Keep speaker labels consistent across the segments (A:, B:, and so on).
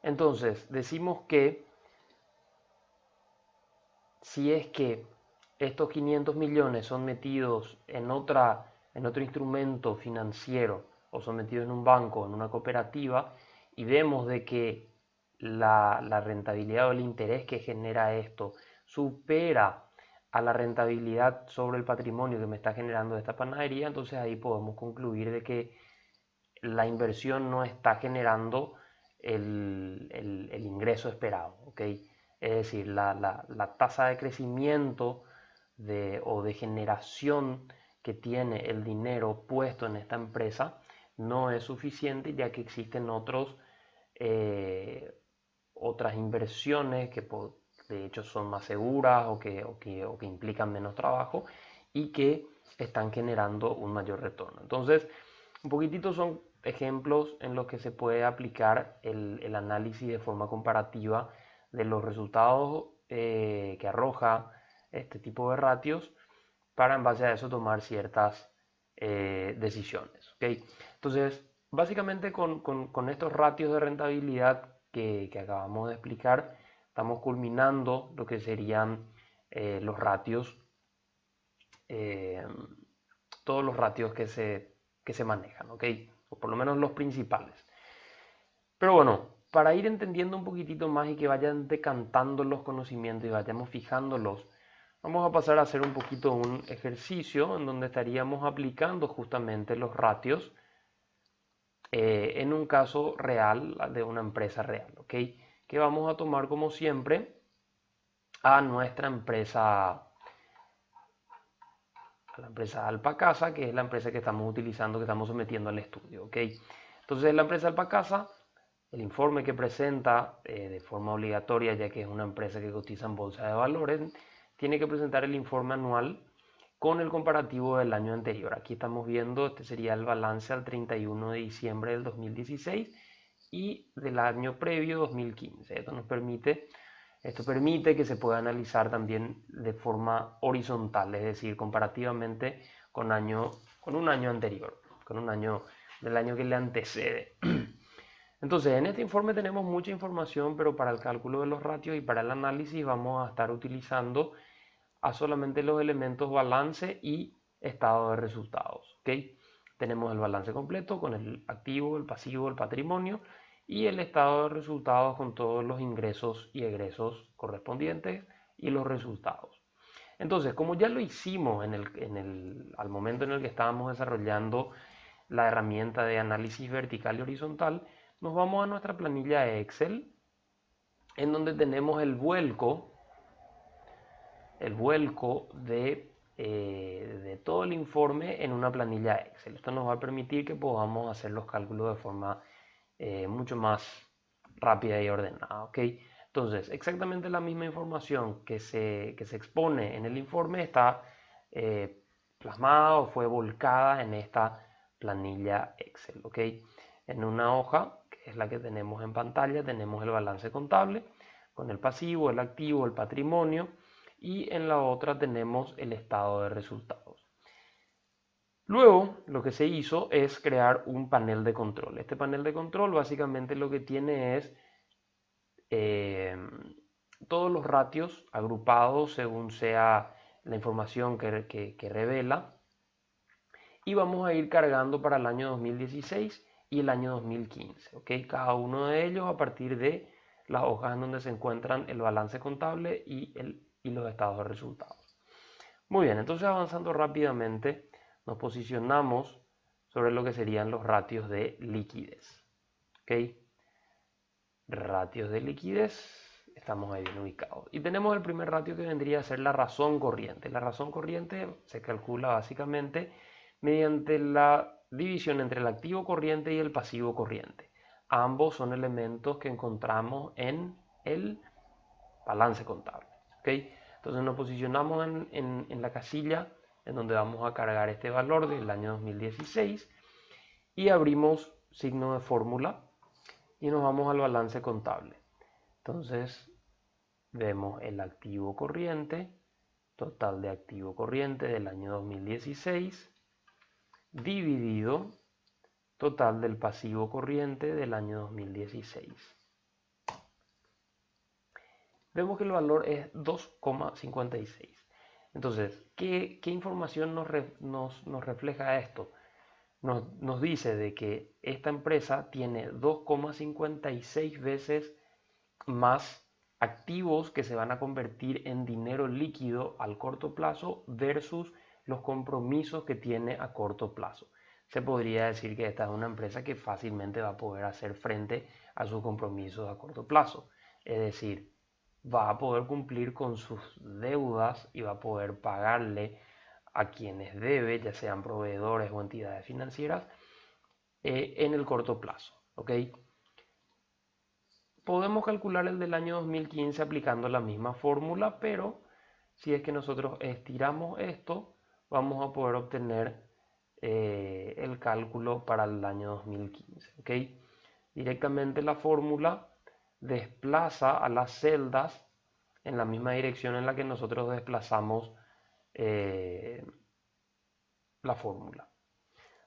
A: Entonces, decimos que si es que estos 500 millones son metidos en otro instrumento financiero o son metidos en un banco, en una cooperativa, y vemos de que la rentabilidad o el interés que genera esto supera a la rentabilidad sobre el patrimonio que me está generando esta panadería, entonces ahí podemos concluir de que la inversión no está generando el ingreso esperado, ¿ok? Es decir, la tasa de crecimiento o de generación que tiene el dinero puesto en esta empresa no es suficiente, ya que existen otras inversiones que de hecho son más seguras o que implican menos trabajo y que están generando un mayor retorno. Entonces, un poquitito son ejemplos en los que se puede aplicar el análisis de forma comparativa de los resultados que arroja este tipo de ratios para en base a eso tomar ciertas decisiones. ¿Okay? Entonces, básicamente con estos ratios de rentabilidad que acabamos de explicar, estamos culminando lo que serían los ratios, eh, todos los ratios que se manejan, ¿ok? O por lo menos los principales. Pero bueno, para ir entendiendo un poquitito más y que vayan decantando los conocimientos y vayamos fijándolos, vamos a pasar a hacer un poquito un ejercicio en donde estaríamos aplicando justamente los ratios en un caso real de una empresa real, ¿ok? Que vamos a tomar como siempre a nuestra empresa, a la empresa Alpacasa, que es la empresa que estamos utilizando, que estamos sometiendo al estudio, ¿ok? Entonces la empresa Alpacasa, el informe que presenta de forma obligatoria, ya que es una empresa que cotiza en bolsa de valores, tiene que presentar el informe anual con el comparativo del año anterior. Aquí estamos viendo, este sería el balance al 31 de diciembre del 2016 y del año previo 2015. Esto permite que se pueda analizar también de forma horizontal, es decir, comparativamente con un año anterior, con un año del año que le antecede. Entonces, en este informe tenemos mucha información, pero para el cálculo de los ratios y para el análisis vamos a estar utilizando a solamente los elementos balance y estado de resultados. ¿Okay? Tenemos el balance completo con el activo, el pasivo, el patrimonio y el estado de resultados con todos los ingresos y egresos correspondientes y los resultados. Entonces, como ya lo hicimos al momento en el que estábamos desarrollando la herramienta de análisis vertical y horizontal, nos vamos a nuestra planilla de Excel, en donde tenemos el vuelco de todo el informe en una planilla Excel. Esto nos va a permitir que podamos hacer los cálculos de forma mucho más rápida y ordenada. ¿Okay? Entonces, exactamente la misma información que se expone en el informe está plasmada o fue volcada en esta planilla Excel. ¿Okay? En una hoja, que es la que tenemos en pantalla, tenemos el balance contable con el pasivo, el activo, el patrimonio, y en la otra tenemos el estado de resultados. Luego, lo que se hizo es crear un panel de control. Este panel de control básicamente lo que tiene es eh, todos los ratios agrupados según sea la información que revela. Y vamos a ir cargando para el año 2016 y el año 2015. ¿Ok? Cada uno de ellos a partir de las hojas en donde se encuentran el balance contable y los estados de resultados. Muy bien, entonces avanzando rápidamente, nos posicionamos sobre lo que serían los ratios de liquidez. ¿Ok? Ratios de liquidez, estamos ahí bien ubicados. Y tenemos el primer ratio que vendría a ser la razón corriente. La razón corriente se calcula básicamente mediante la división entre el activo corriente y el pasivo corriente. Ambos son elementos que encontramos en el balance contable. ¿Okay? Entonces nos posicionamos en la casilla en donde vamos a cargar este valor del año 2016 y abrimos signo de fórmula y nos vamos al balance contable. Entonces vemos el activo corriente, total de activo corriente del año 2016, dividido total del pasivo corriente del año 2016. vemos que el valor es 2,56. Entonces, ¿qué información nos refleja esto? Nos dice de que esta empresa tiene 2,56 veces más activos que se van a convertir en dinero líquido al corto plazo versus los compromisos que tiene a corto plazo. Se podría decir que esta es una empresa que fácilmente va a poder hacer frente a sus compromisos a corto plazo. Es decir, va a poder cumplir con sus deudas y va a poder pagarle a quienes debe, ya sean proveedores o entidades financieras, en el corto plazo. ¿Ok? Podemos calcular el del año 2015 aplicando la misma fórmula, pero si es que nosotros estiramos esto, vamos a poder obtener el cálculo para el año 2015. ¿Ok? Directamente la fórmula desplaza a las celdas en la misma dirección en la que nosotros desplazamos la fórmula.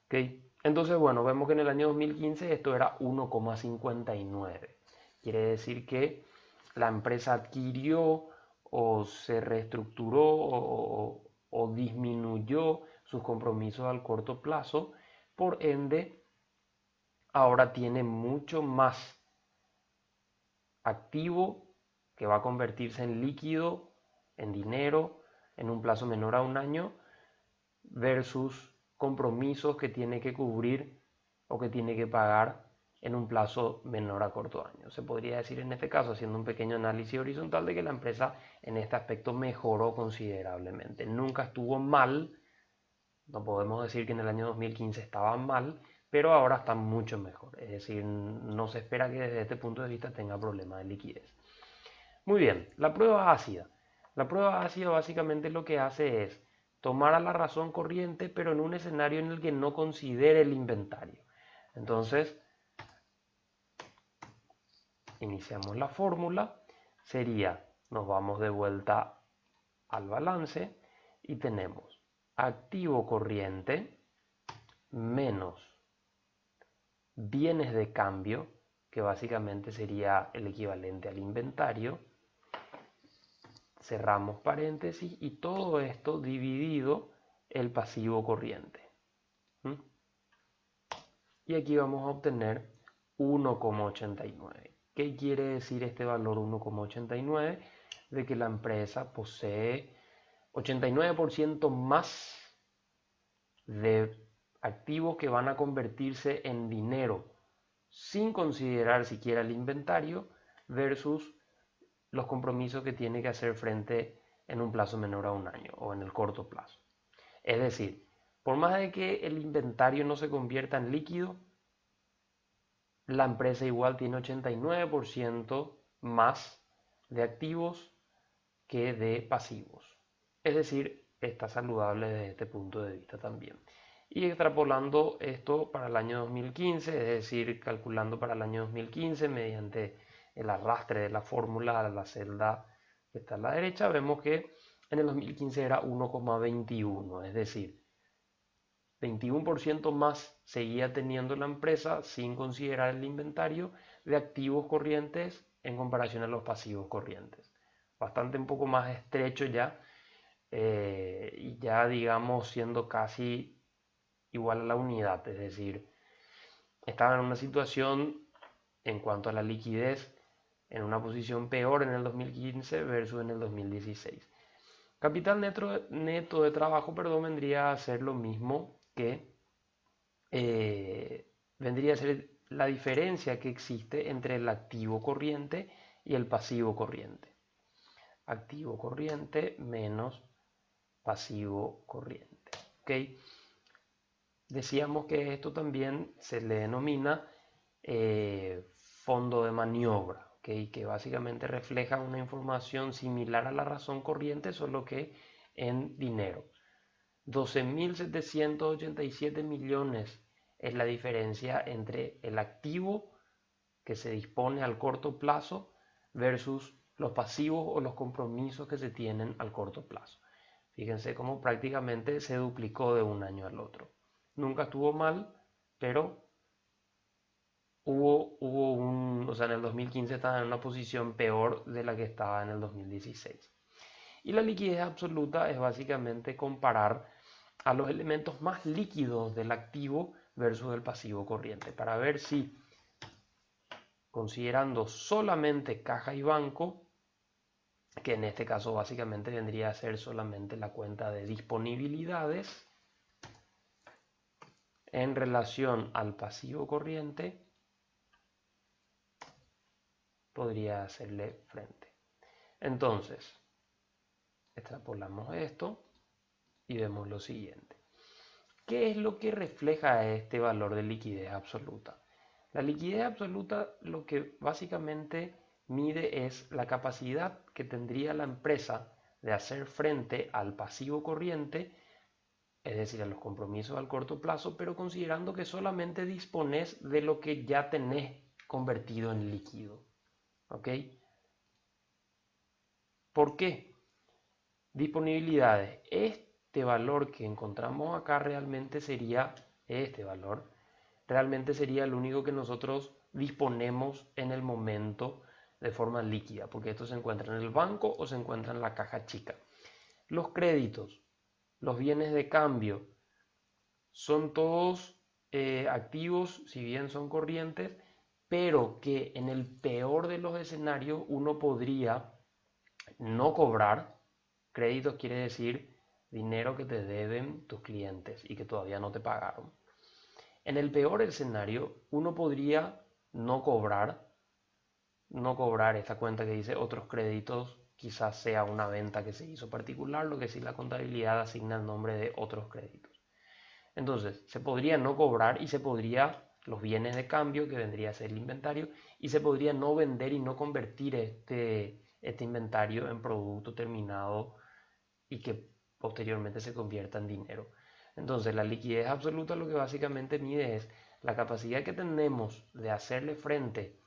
A: ¿Okay? Entonces, bueno, vemos que en el año 2015 esto era 1,59. Quiere decir que la empresa adquirió o se reestructuró o disminuyó sus compromisos al corto plazo, por ende, ahora tiene mucho más activo que va a convertirse en líquido, en dinero, en un plazo menor a un año, versus compromisos que tiene que cubrir o que tiene que pagar en un plazo menor a corto año. Se podría decir en este caso, haciendo un pequeño análisis horizontal, de que la empresa en este aspecto mejoró considerablemente. Nunca estuvo mal, no podemos decir que en el año 2015 estaba mal, pero ahora está mucho mejor. Es decir, no se espera que desde este punto de vista tenga problemas de liquidez. Muy bien, la prueba ácida. La prueba ácida básicamente lo que hace es tomar a la razón corriente, pero en un escenario en el que no considere el inventario. Entonces, iniciamos la fórmula, sería, nos vamos de vuelta al balance y tenemos activo corriente menos bienes de cambio, que básicamente sería el equivalente al inventario. Cerramos paréntesis y todo esto dividido el pasivo corriente. Y aquí vamos a obtener 1,89. ¿Qué quiere decir este valor 1,89? De que la empresa posee 89% más de activos que van a convertirse en dinero sin considerar siquiera el inventario versus los compromisos que tiene que hacer frente en un plazo menor a un año o en el corto plazo. Es decir, por más de que el inventario no se convierta en líquido, la empresa igual tiene 89% más de activos que de pasivos. Es decir, está saludable desde este punto de vista también. Y extrapolando esto para el año 2015, es decir, calculando para el año 2015 mediante el arrastre de la fórmula a la celda que está a la derecha, vemos que en el 2015 era 1,21, es decir, 21% más seguía teniendo la empresa sin considerar el inventario de activos corrientes en comparación a los pasivos corrientes. Bastante un poco más estrecho ya, y ya digamos siendo casi igual a la unidad, es decir, estaba en una situación en cuanto a la liquidez en una posición peor en el 2015 versus en el 2016. Capital neto de trabajo, perdón, vendría a ser lo mismo que vendría a ser la diferencia que existe entre el activo corriente y el pasivo corriente. Activo corriente menos pasivo corriente. ¿Okay? Decíamos que esto también se le denomina fondo de maniobra, ¿okay? Que básicamente refleja una información similar a la razón corriente, solo que en dinero. 12.787 millones es la diferencia entre el activo que se dispone al corto plazo versus los pasivos o los compromisos que se tienen al corto plazo. Fíjense cómo prácticamente se duplicó de un año al otro. Nunca estuvo mal, pero o sea, en el 2015 estaba en una posición peor de la que estaba en el 2016. Y la liquidez absoluta es básicamente comparar a los elementos más líquidos del activo versus el pasivo corriente, para ver si, considerando solamente caja y banco, que en este caso básicamente vendría a ser solamente la cuenta de disponibilidades en relación al pasivo corriente, podría hacerle frente. Entonces, extrapolamos esto y vemos lo siguiente. ¿Qué es lo que refleja este valor de liquidez absoluta? La liquidez absoluta lo que básicamente mide es la capacidad que tendría la empresa de hacer frente al pasivo corriente, es decir, a los compromisos al corto plazo, pero considerando que solamente dispones de lo que ya tenés convertido en líquido. ¿Ok? ¿Por qué? Disponibilidades. Este valor que encontramos acá realmente sería, este valor, realmente sería el único que nosotros disponemos en el momento de forma líquida, porque esto se encuentra en el banco o se encuentra en la caja chica. Los créditos, los bienes de cambio, son todos activos, si bien son corrientes, pero que en el peor de los escenarios uno podría no cobrar. Créditos quiere decir dinero que te deben tus clientes y que todavía no te pagaron. En el peor escenario, uno podría no cobrar esta cuenta que dice otros créditos, quizás sea una venta que se hizo particular, lo que sí la contabilidad asigna el nombre de otros créditos. Entonces, se podría no cobrar y se podría los bienes de cambio, que vendría a ser el inventario, y se podría no vender y no convertir este inventario en producto terminado y que posteriormente se convierta en dinero. Entonces, la liquidez absoluta lo que básicamente mide es la capacidad que tenemos de hacerle frente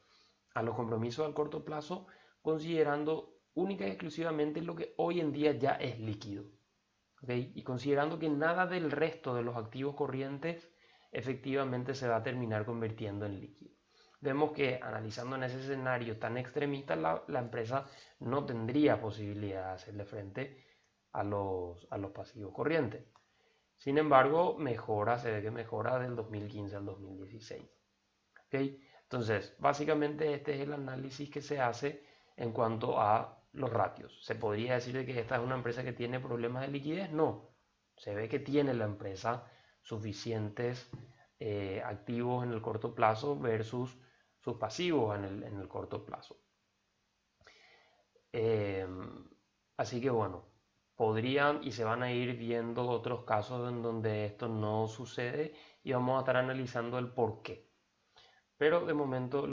A: a los compromisos al corto plazo, considerando única y exclusivamente lo que hoy en día ya es líquido. ¿Okay? Y considerando que nada del resto de los activos corrientes efectivamente se va a terminar convirtiendo en líquido. Vemos que analizando en ese escenario tan extremista, la empresa no tendría posibilidad de hacerle frente a los pasivos corrientes. Sin embargo, se ve que mejora del 2015 al 2016. ¿Okay? Entonces, básicamente este es el análisis que se hace en cuanto a los ratios. ¿Se podría decir que esta es una empresa que tiene problemas de liquidez? No. Se ve que tiene la empresa suficientes activos en el corto plazo versus sus pasivos en el corto plazo. Así que bueno, podrían y se van a ir viendo otros casos en donde esto no sucede y vamos a estar analizando el por qué. Pero de momento